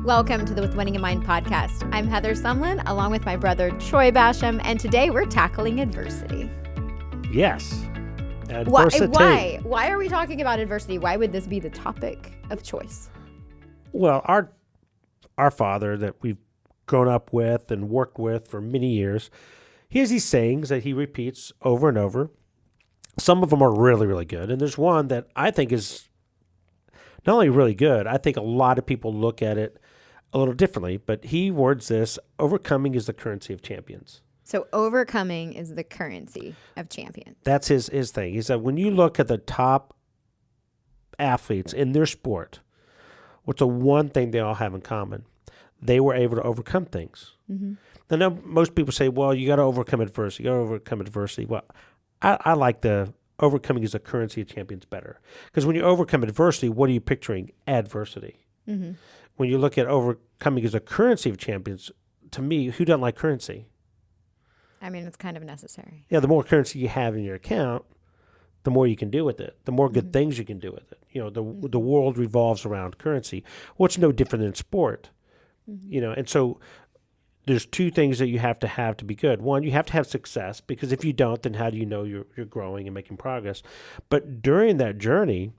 Welcome to the With Winning in Mind podcast. I'm Heather Sumlin, along with my brother Troy Bassham, and today we're tackling adversity. Yes. Why? Why are we talking about adversity? Why would this be the topic of choice? Well, our father that we've grown up with and worked with for many years, he has these sayings that he repeats over and over. Some of them are really, really good. And there's one that I think is not only really good, I think a lot of people look at it a little differently, but he words this: overcoming is the currency of champions. So overcoming is the currency of champions. That's his thing. He said when you look at the top athletes in their sport, what's the one thing they all have in common? They were able to overcome things. Mm-hmm. I know most people say, well, you got to overcome adversity. You got to overcome adversity. Well, I like the overcoming is the currency of champions better. Because when you overcome adversity, what are you picturing? Adversity. Mm-hmm. When you look at overcoming as a currency of champions, to me, who doesn't like currency? I mean, it's kind of necessary. Yeah, the more currency you have in your account, the more you can do with it. The more good things you can do with it. You know, the world revolves around currency. Well, it's no different than sport. Mm-hmm. You know, and so there's two things that you have to be good. One, you have to have success, because if you don't, then how do you know you're growing and making progress? But during that journey,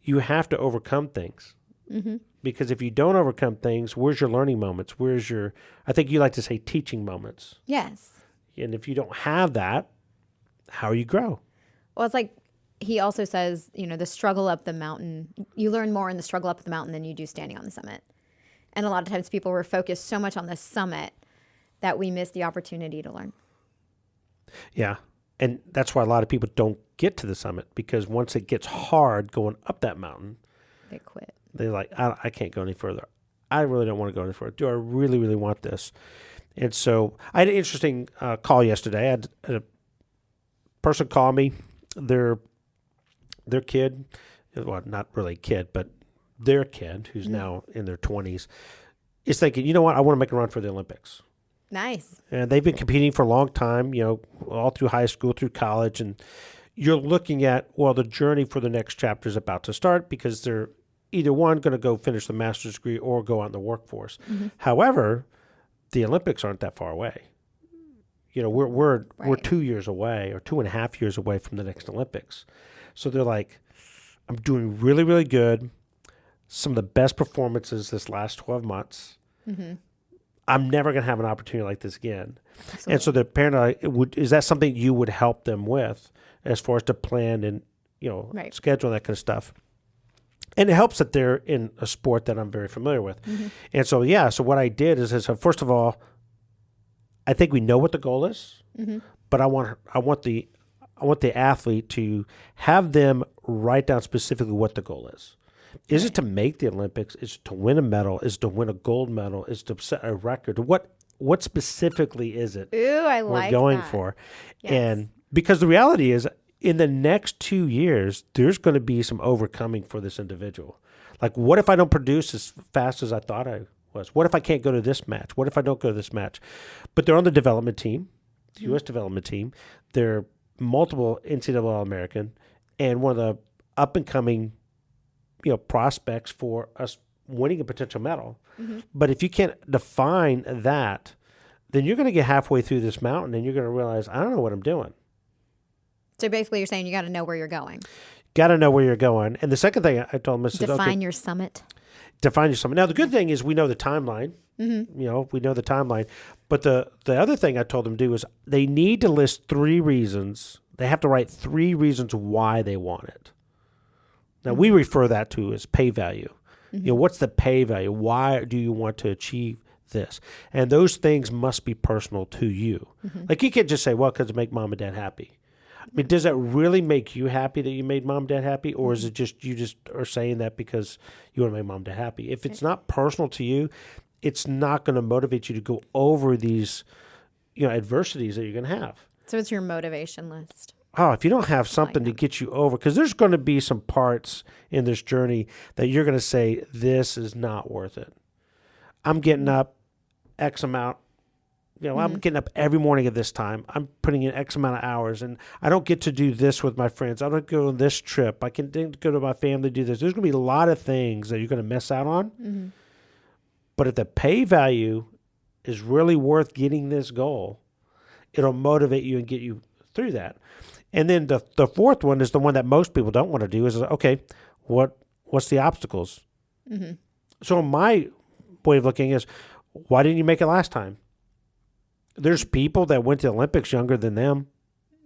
you have to overcome things. Mm-hmm. Because if you don't overcome things, where's your learning moments? Where's your, I think you like to say, teaching moments. Yes. And if you don't have that, how you grow? Well, it's like he also says, you know, the struggle up the mountain, you learn more in the struggle up the mountain than you do standing on the summit. And a lot of times people were focused so much on the summit that we miss the opportunity to learn. Yeah. And that's why a lot of people don't get to the summit, because once it gets hard going up that mountain, they quit. They're like, I can't go any further. I really don't want to go any further. Do I really, really want this? And so I had an interesting call yesterday. I had a person call me. Their kid, well, not really a kid, but their kid, who's now in their 20s, is thinking, you know what, I want to make a run for the Olympics. Nice. And they've been competing for a long time, you know, all through high school, through college. And you're looking at, well, the journey for the next chapter is about to start, because they're either one going to go finish the master's degree or go out in the workforce. Mm-hmm. However, the Olympics aren't that far away. You know, we're 2 years away, or 2.5 years away from the next Olympics. So they're like, I'm doing really, really good. Some of the best performances this last 12 months. Mm-hmm. I'm never going to have an opportunity like this again. Absolutely. And so the parent, is that something you would help them with as far as to plan and, you know, schedule and that kind of stuff? And it helps that they're in a sport that I'm very familiar with. Mm-hmm. And so, yeah, so what I did is first of all, I think we know what the goal is, but I want the athlete to have them write down specifically what the goal is. Is it to make the Olympics? Is it to win a medal? Is it to win a gold medal? Is it to set a record? What specifically is it we're going for? Yes. And because the reality is, in the next 2 years, there's going to be some overcoming for this individual. Like, what if I don't produce as fast as I thought I was? What if I can't go to this match? What if I don't go to this match? But they're on the development team, the U.S. development team. They're multiple NCAA All-American, and one of the up-and-coming, you know, prospects for us winning a potential medal. Mm-hmm. But if you can't define that, then you're going to get halfway through this mountain and you're going to realize, I don't know what I'm doing. So basically you're saying you got to know where you're going. Got to know where you're going. And the second thing I told them is, define your summit. Define your summit. Now, the good thing is we know the timeline. Mm-hmm. You know, we know the timeline. But the other thing I told them to do is they need to list 3 reasons. They have to write 3 reasons why they want it. Now, we refer that to as pay value. Mm-hmm. You know, what's the pay value? Why do you want to achieve this? And those things must be personal to you. Mm-hmm. Like, you can't just say, well, because it make mom and dad happy. I mean, does that really make you happy that you made mom and dad happy? Or is it just you just are saying that because you want to make mom and dad happy? If it's not personal to you, it's not going to motivate you to go over these, you know, adversities that you're going to have. So it's your motivation list. Oh, if you don't have something to get you over, because there's going to be some parts in this journey that you're going to say, this is not worth it. I'm getting up X amount. You know, I'm getting up every morning at this time. I'm putting in X amount of hours, and I don't get to do this with my friends. I don't go on this trip. I can go to my family, do this. There's going to be a lot of things that you're going to miss out on. Mm-hmm. But if the pay value is really worth getting this goal, it'll motivate you and get you through that. And then the fourth one is the one that most people don't want to do is, okay, what's the obstacles? Mm-hmm. So my way of looking is, why didn't you make it last time? There's people that went to the Olympics younger than them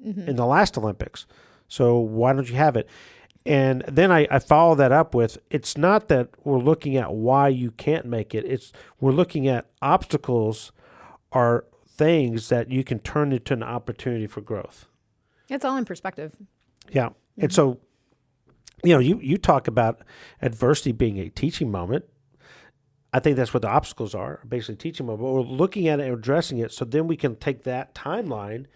in the last Olympics. So why don't you have it? And then I follow that up with, it's not that we're looking at why you can't make it. It's we're looking at obstacles are things that you can turn into an opportunity for growth. It's all in perspective. Yeah. And so, you talk about adversity being a teaching moment. I think that's what the obstacles are, basically teaching moment. But we're looking at it and addressing it, so then we can take that timeline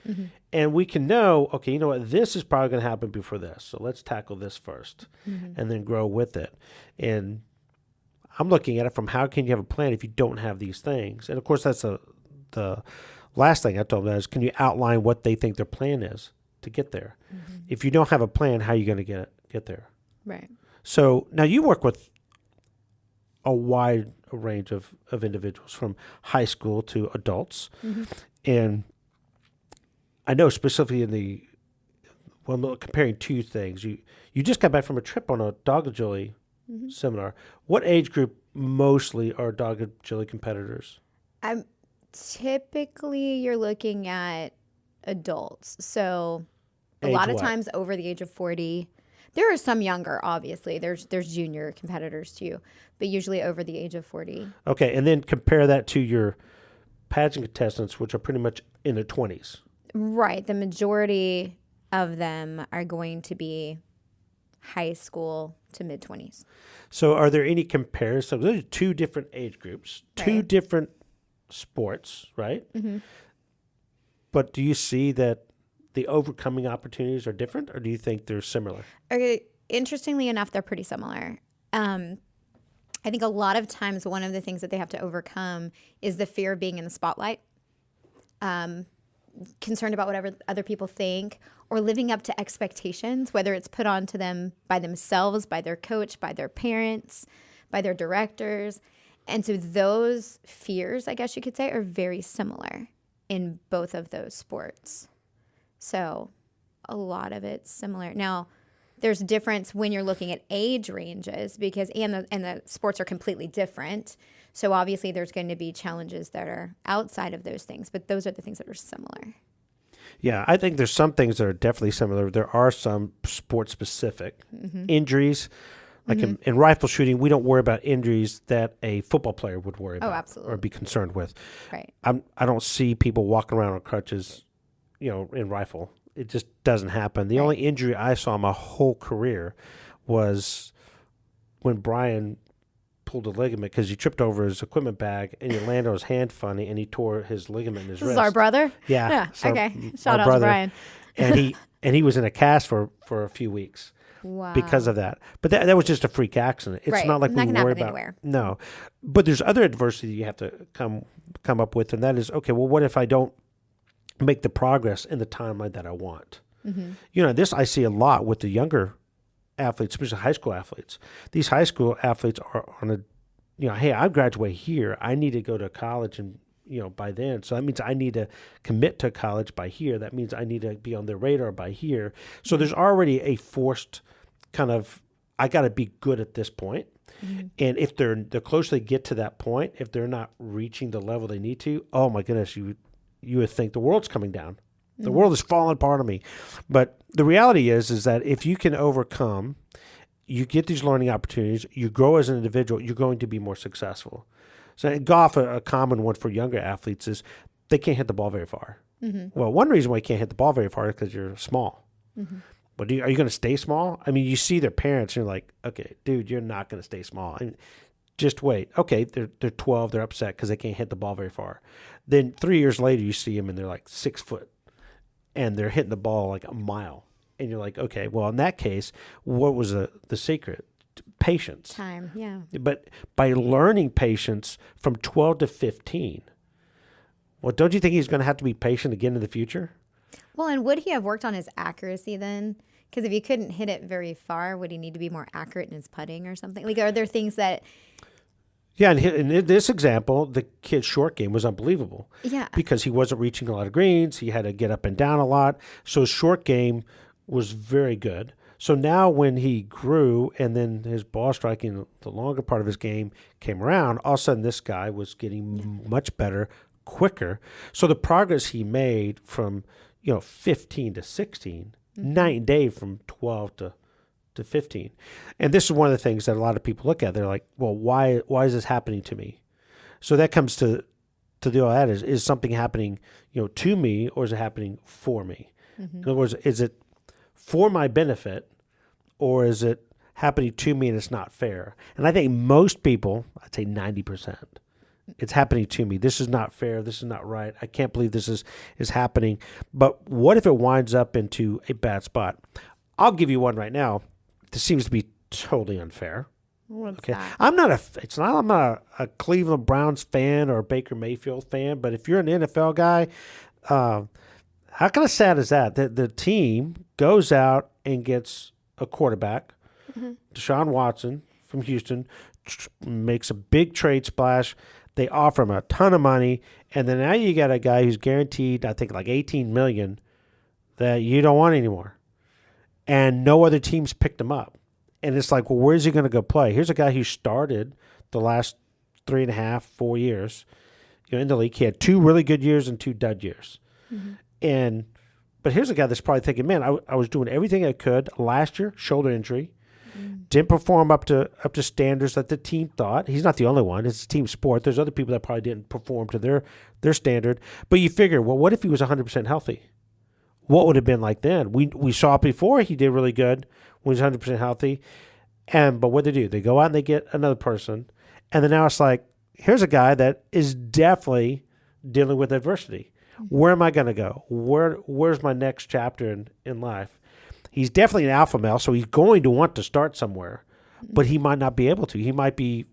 and we can know, okay, you know what, this is probably going to happen before this. So let's tackle this first and then grow with it. And I'm looking at it from how can you have a plan if you don't have these things? And, of course, that's the last thing I told them is, can you outline what they think their plan is to get there? If you don't have a plan, how are you going to get there? Right. So now you work with a wide range of individuals from high school to adults. And I know specifically comparing two things, you just got back from a trip on a dog agility seminar. What age group mostly are dog agility competitors? Typically you're looking at adults. So a Age lot of what? times over the age of 40. There are some younger, obviously. There's junior competitors too, but usually over the age of 40. Okay, and then compare that to your pageant contestants, which are pretty much in their 20s. Right. The majority of them are going to be high school to mid-20s. So are there any comparisons? Those are two different age groups, two Right. different sports, right? But do you see that the overcoming opportunities are different, or do you think they're similar? Okay, interestingly enough, they're pretty similar. I think a lot of times one of the things that they have to overcome is the fear of being in the spotlight, concerned about whatever other people think, or living up to expectations, whether it's put onto them by themselves, by their coach, by their parents, by their directors. And so those fears, I guess you could say, are very similar in both of those sports. So a lot of it's similar. Now, there's difference when you're looking at age ranges because and the sports are completely different. So obviously there's going to be challenges that are outside of those things, but those are the things that are similar. Yeah, I think there's some things that are definitely similar. There are some sport-specific injuries. Like in rifle shooting, we don't worry about injuries that a football player would worry about absolutely. or be concerned with. Right. I don't see people walking around on crutches, in rifle. It just doesn't happen. The only injury I saw my whole career was when Brian pulled a ligament because he tripped over his equipment bag and he landed on his hand funny and he tore his ligament in his This wrist. is our brother? Yeah. So Okay. our Shout out brother, to Brian. and he was in a cast for a few weeks. Wow. Because of that. But that was just a freak accident. It's Right. not like That we can worry happen about. anywhere. No. But there's other adversity you have to come up with, and that is, okay, well, what if I don't make the progress in the timeline that I want? This I see a lot with the younger athletes, especially high school athletes. These high school athletes are on hey, I graduate here. I need to go to college and by then. So that means I need to commit to college by here. That means I need to be on their radar by here. So there's already a forced kind of, I got to be good at this point. And if the closer they get to that point, if they're not reaching the level they need to, oh my goodness, you would think the world's coming down. The world is falling apart on me. But the reality is that if you can overcome, you get these learning opportunities, you grow as an individual, you're going to be more successful. So in golf, a common one for younger athletes is they can't hit the ball very far. Well, one reason why you can't hit the ball very far is because you're small. But are you going to stay small? I mean, you see their parents, and you're like, okay, dude, you're not going to stay small. And just wait. Okay, they're 12, they're upset because they can't hit the ball very far. Then 3 years later, you see them, and they're like 6 foot, and they're hitting the ball like a mile. And you're like, okay, well, in that case, what was the secret? Patience. Time, yeah. But by learning patience from 12 to 15, well, don't you think he's going to have to be patient again in the future? Well, and would he have worked on his accuracy then? Because if he couldn't hit it very far, would he need to be more accurate in his putting or something? Like, are there things that Yeah, and in this example, the kid's short game was unbelievable. Yeah. Because he wasn't reaching a lot of greens. He had to get up and down a lot. So his short game was very good. So now when he grew and then his ball striking, the longer part of his game came around, all of a sudden this guy was getting much better, quicker. So the progress he made from, 15 to 16, night and day from 12 to 15. And this is one of the things that a lot of people look at. They're like, well, why is this happening to me? So that comes to the all that is something happening, to me, or is it happening for me? In other words, is it for my benefit, or is it happening to me and it's not fair? And I think most people, I'd say 90%, it's happening to me. This is not fair. This is not right. I can't believe this is happening. But what if it winds up into a bad spot? I'll give you one right now. This seems to be totally unfair. What's Okay, that? I'm not a Cleveland Browns fan or a Baker Mayfield fan, but if you're an NFL guy, how kind of sad is that? The team goes out and gets a quarterback, Deshaun Watson from Houston, makes a big trade splash. They offer him a ton of money, and then now you got a guy who's guaranteed, I think, like $18 million that you don't want anymore, and no other teams picked him up. And it's like, well, where's he going to go play? Here's a guy who started the last 3.5, 4 years, in the league. He had 2 really good years and 2 dud years. But here's a guy that's probably thinking, man, I was doing everything I could last year, shoulder injury, didn't perform up to standards that the team thought. He's not the only one. It's a team sport. There's other people that probably didn't perform to their standard. But you figure, well, what if he was 100% healthy? What would it have been like then? We saw it before. He did really good when he was 100% healthy. But what do? They go out and they get another person. And then now it's like, here's a guy that is definitely dealing with adversity. Where am I going to go? Where's my next chapter in life? He's definitely an alpha male, so he's going to want to start somewhere. But he might not be able to. He might be,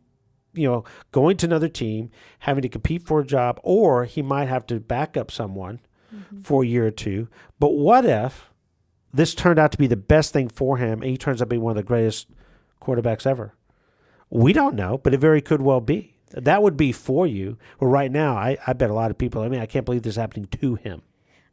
going to another team, having to compete for a job, or he might have to back up someone for a year or two. But what if this turned out to be the best thing for him, and he turns out to be one of the greatest quarterbacks ever? We don't know, but it very could well be. That would be for you. Well, right now, I bet a lot of people, I can't believe this is happening to him.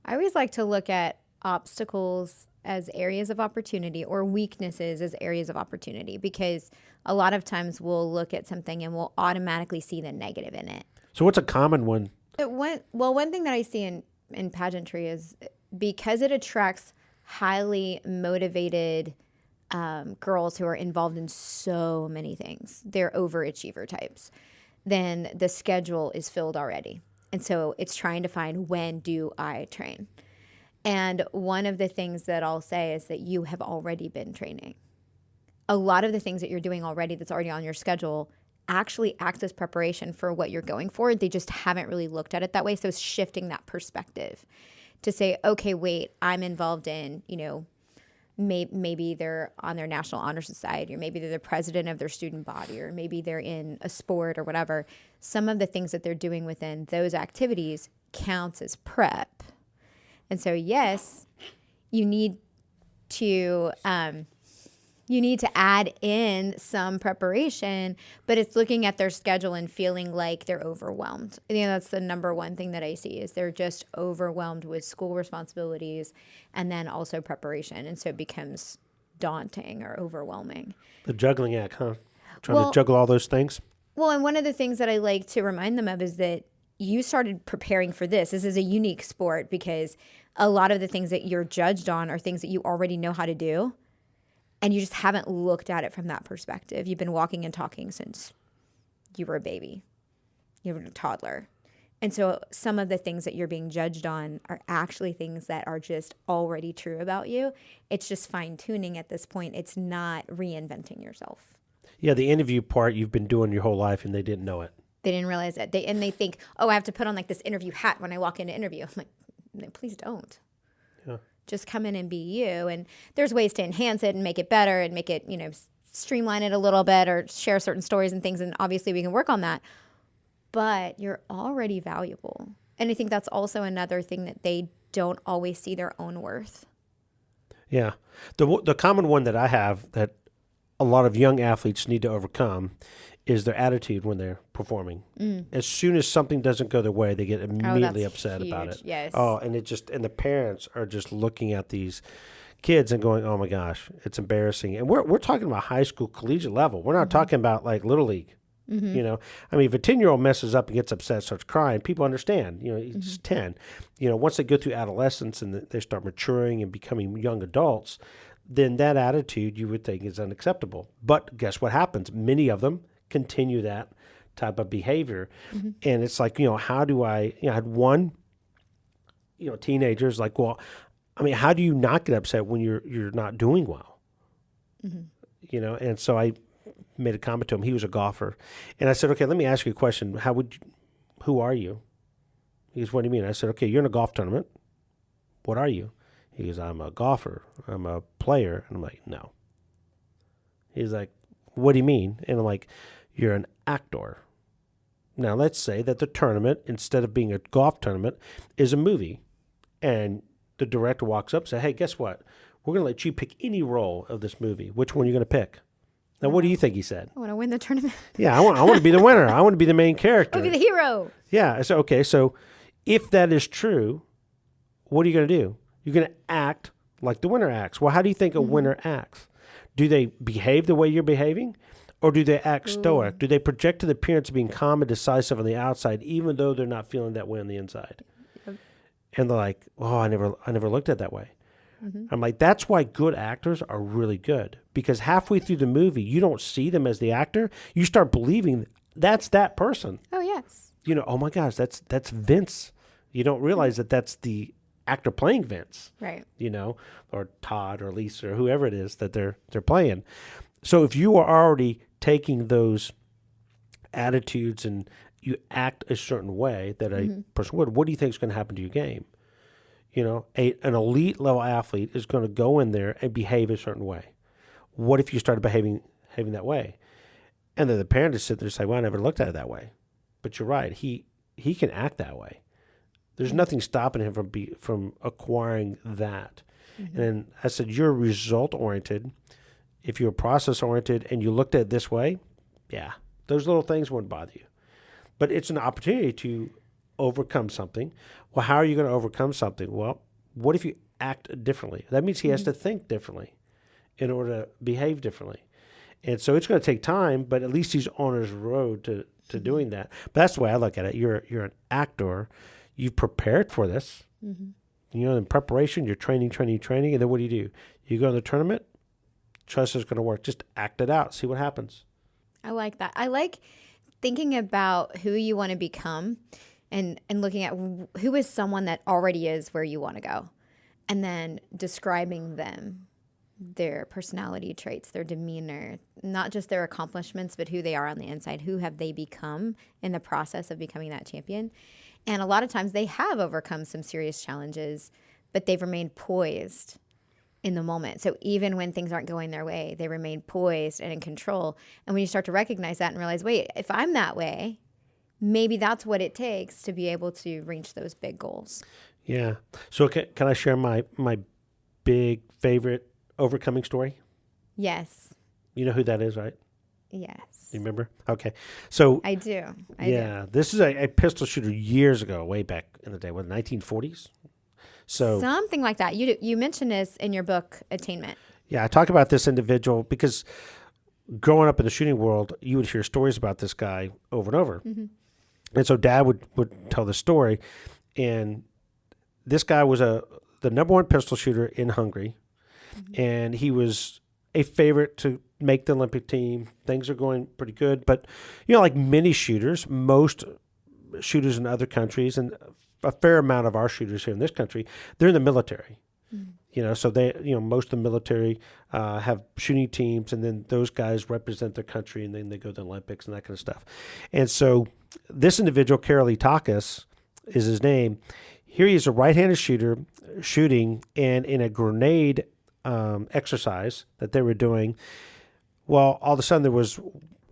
I always like to look at obstacles as areas of opportunity or weaknesses as areas of opportunity, because a lot of times we'll look at something and we'll automatically see the negative in it. So what's a common one? One thing that I see in pageantry is because it attracts highly motivated girls who are involved in so many things. They're overachiever types. Then the schedule is filled already. And so it's trying to find, when do I train? And one of the things that I'll say is that you have already been training. A lot of the things that you're doing already that's already on your schedule actually acts as preparation for what you're going for. They just haven't really looked at it that way. So it's shifting that perspective to say, okay, wait, I'm involved in, maybe they're on their National Honor Society, or maybe they're the president of their student body, or maybe they're in a sport or whatever. Some of the things that they're doing within those activities counts as prep. And so, yes, you need to add in some preparation, but it's looking at their schedule and feeling like they're overwhelmed. That's the number one thing that I see, is they're just overwhelmed with school responsibilities and then also preparation. And so it becomes daunting or overwhelming. The juggling act, huh? Trying to juggle all those things. Well, and one of the things that I like to remind them of is that you started preparing for this. This is a unique sport because a lot of the things that you're judged on are things that you already know how to do. And you just haven't looked at it from that perspective. You've been walking and talking since you were a baby. You were a toddler. And so some of the things that you're being judged on are actually things that are just already true about you. It's just fine-tuning at this point. It's not reinventing yourself. Yeah, the interview part you've been doing your whole life and they didn't know it. They didn't realize it. They think, oh, I have to put on like this interview hat when I walk into interview. I'm like, no, please don't. Yeah. Just come in and be you. And there's ways to enhance it and make it better and make it, streamline it a little bit or share certain stories and things. And obviously we can work on that. But you're already valuable. And I think that's also another thing that they don't always see their own worth. Yeah. The common one that I have that a lot of young athletes need to overcome is their attitude when they're performing. As soon as something doesn't go their way, they get immediately upset about it. Yes. Oh, and the parents are just looking at these kids and going, "Oh my gosh, it's embarrassing." And we're talking about high school, collegiate level. We're not talking about like little league. You know, I mean, if a 10-year-old messes up and gets upset, starts crying, people understand. You know, he's 10. You know, once they go through adolescence and they start maturing and becoming young adults, then that attitude you would think is unacceptable. But guess what happens? Many of them continue that type of behavior. And it's like, you know, how do I had one, you know, teenagers like, well, I mean, how do you not get upset when you're not doing well? You know, and so I made a comment to him. He was a golfer. And I said, okay, let me ask you a question. Who are you? He goes, what do you mean? I said, okay, you're in a golf tournament. What are you? He goes, I'm a golfer. I'm a player. And I'm like, no. He's like, what do you mean? And I'm like, you're an actor. Now, let's say that the tournament, instead of being a golf tournament, is a movie. And the director walks up and says, hey, guess what? We're going to let you pick any role of this movie. Which one are you going to pick? Now, what do you think he said? I want to win the tournament. Yeah, I want to be the winner. I want to be the main character. I want to be the hero. Yeah. So, okay. So if that is true, what are you going to do? You're going to act like the winner acts. Well, how do you think a winner acts? Do they behave the way you're behaving? Or do they act stoic? Do they project to the appearance of being calm and decisive on the outside, even though they're not feeling that way on the inside? Yep. And they're like, oh, I never looked at it that way. I'm like, that's why good actors are really good. Because halfway through the movie, you don't see them as the actor. You start believing that's that person. Oh, yes. You know, oh my gosh, that's Vince. You don't realize that that's the actor playing Vince. Right. You know, or Todd or Lisa or whoever it is that they're playing. So if you are already taking those attitudes and you act a certain way that a person would, what do you think is going to happen to your game? You know, an elite level athlete is going to go in there and behave a certain way. What if you started behaving that way? And then the parent is sitting there and say, well, I never looked at it that way. But you're right. He can act that way. There's nothing stopping him from acquiring that. And then I said, you're result-oriented. If you're process-oriented and you looked at it this way, yeah, those little things wouldn't bother you. But it's an opportunity to overcome something. Well, how are you going to overcome something? Well, what if you act differently? That means he has to think differently in order to behave differently. And so it's going to take time, but at least he's on his road to doing that. But that's the way I look at it. You're an actor. You've prepared for this. You know, in preparation, you're training. And then what do? You go to the tournament, trust it's going to work. Just act it out. See what happens. I like that. I like thinking about who you want to become and looking at who is someone that already is where you want to go, and then describing them, their personality traits, their demeanor, not just their accomplishments, but who they are on the inside. Who have they become in the process of becoming that champion? And a lot of times they have overcome some serious challenges, but they've remained poised in the moment. So even when things aren't going their way, they remain poised and in control. And when you start to recognize that and realize, wait, if I'm that way, maybe that's what it takes to be able to reach those big goals. Yeah. So can I share my big favorite overcoming story? Yes. You know who that is, right? Yes. You remember? Okay. So I do. This is a pistol shooter years ago, way back in the day, what, 1940s? So something like that. You mentioned this in your book, Attainment. Yeah, I talk about this individual because growing up in the shooting world, you would hear stories about this guy over and over. And so Dad would tell the story, and this guy was the number one pistol shooter in Hungary, and he was a favorite to make the Olympic team. Things are going pretty good, but you know, like many shooters, most shooters in other countries, and a fair amount of our shooters here in this country, they're in the military. You know, so most of the military have shooting teams, and then those guys represent their country, and then they go to the Olympics and that kind of stuff. And so this individual, Takis, is his name. Here he is, a right-handed shooter shooting, and in a grenade exercise that they were doing, well, all of a sudden there was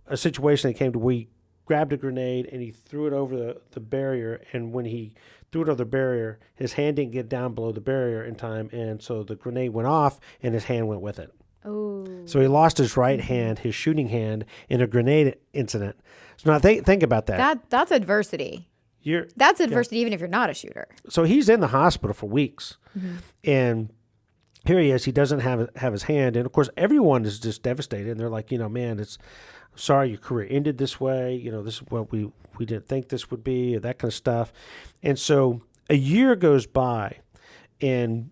a situation that came to where he grabbed a grenade and he threw it over the barrier, and when he threw it over the barrier, his hand didn't get down below the barrier in time, and so the grenade went off and his hand went with it. Oh. So he lost his right hand, his shooting hand, in a grenade incident. So now think about that. That's adversity. You're That's adversity even if you're not a shooter. So he's in the hospital for weeks, and here he is. He doesn't have his hand, and of course everyone is just devastated. And they're like, man, it's sorry your career ended this way. This is what we didn't think this would be, or that kind of stuff. And so a year goes by, and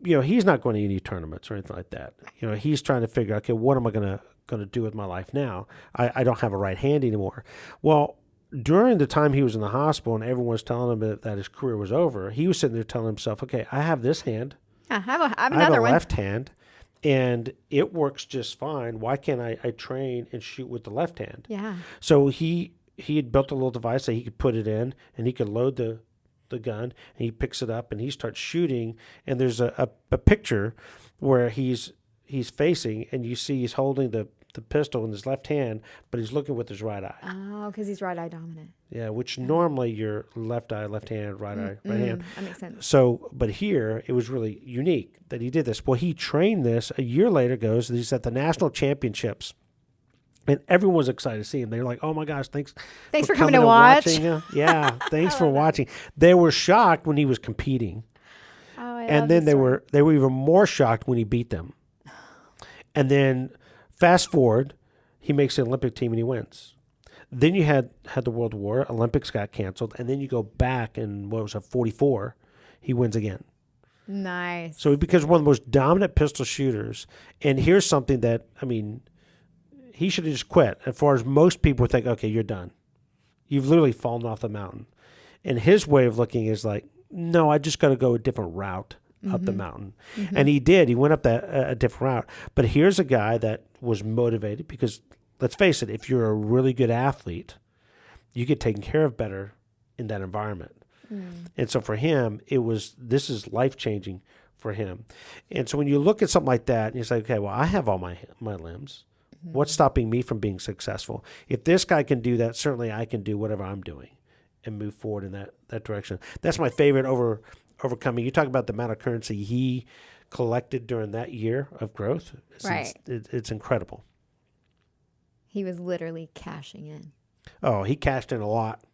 he's not going to any tournaments or anything like that. He's trying to figure out, okay, what am I going to do with my life now? I don't have a right hand anymore. Well, during the time he was in the hospital and everyone was telling him that his career was over, he was sitting there telling himself, okay, I have this hand. I have another I have a one. left hand, and it works just fine. Why can't I train and shoot with the left hand? Yeah. So he had built a little device that he could put it in, and he could load the gun, and he picks it up, and he starts shooting, and there's a picture where he's facing, and you see he's holding the pistol in his left hand, but he's looking with his right eye. Oh, because he's right eye dominant. Yeah, which normally you're left eye, left hand, right eye, right hand. That makes sense. So, but here it was really unique that he did this. Well, he trained this. A year later goes, and he's at the national championships. And everyone was excited to see him. They were like, "Oh my gosh, thanks for coming to watch." Yeah, thanks for watching." They were shocked when he was competing, and then they were even more shocked when he beat them. And then fast forward, he makes the Olympic team and he wins. Then you had the World War, Olympics got canceled, and then you go back and 44, he wins again. Nice. So he becomes one of the most dominant pistol shooters. And here's something that he should have just quit. As far as most people would think, okay, you're done. You've literally fallen off the mountain. And his way of looking is like, no, I just got to go a different route up the mountain. And he did. He went up a different route. But here's a guy that was motivated because, let's face it, if you're a really good athlete, you get taken care of better in that environment. And so for him, this is life-changing for him. And so when you look at something like that, and you say, okay, well, I have all my limbs. What's stopping me from being successful? If this guy can do that, certainly I can do whatever I'm doing and move forward in that direction. That's my favorite overcoming. You talk about the amount of currency he collected during that year of growth. It's incredible. He was literally cashing in. Oh, he cashed in a lot.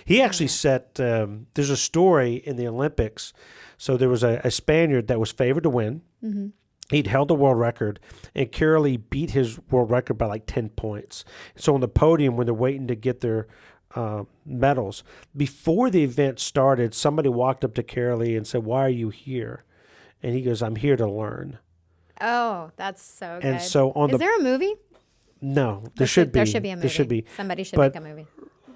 He actually set, there's a story in the Olympics. So there was a Spaniard that was favored to win. He'd held the world record, and Carolee beat his world record by like 10 points. So on the podium, when they're waiting to get their medals, before the event started, somebody walked up to Carolee and said, "Why are you here?" And he goes, "I'm here to learn." Oh, that's so good. And so Is there a movie? No, there should be. There should be a movie. There should be. Somebody should make a movie.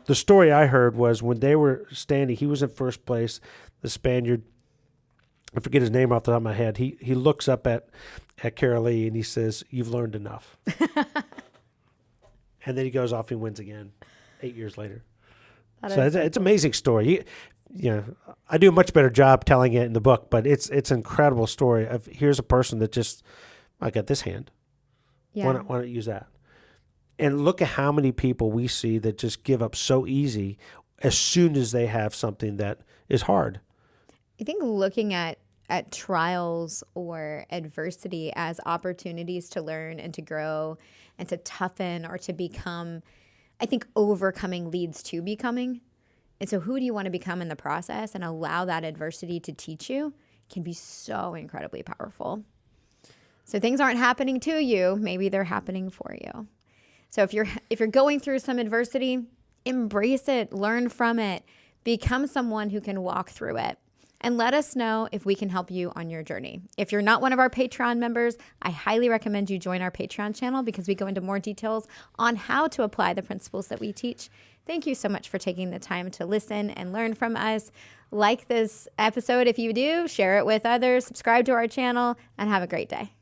The story I heard was when they were standing, he was in first place, the Spaniard, I forget his name off the top of my head. He looks up at Carolee and he says, "You've learned enough." And then he goes off and wins again 8 years later. So it's an amazing story. I do a much better job telling it in the book, but it's an incredible story of here's a person that just, I got this hand. Yeah. Why not use that? And look at how many people we see that just give up so easy as soon as they have something that is hard. I think looking at trials or adversity as opportunities to learn and to grow and to toughen or to become, I think overcoming leads to becoming. And so who do you want to become in the process, and allow that adversity to teach you can be so incredibly powerful. So things aren't happening to you, maybe they're happening for you. So if you're going through some adversity, embrace it, learn from it, become someone who can walk through it. And let us know if we can help you on your journey. If you're not one of our Patreon members, I highly recommend you join our Patreon channel because we go into more details on how to apply the principles that we teach. Thank you so much for taking the time to listen and learn from us. Like this episode if you do, share it with others, subscribe to our channel, and have a great day.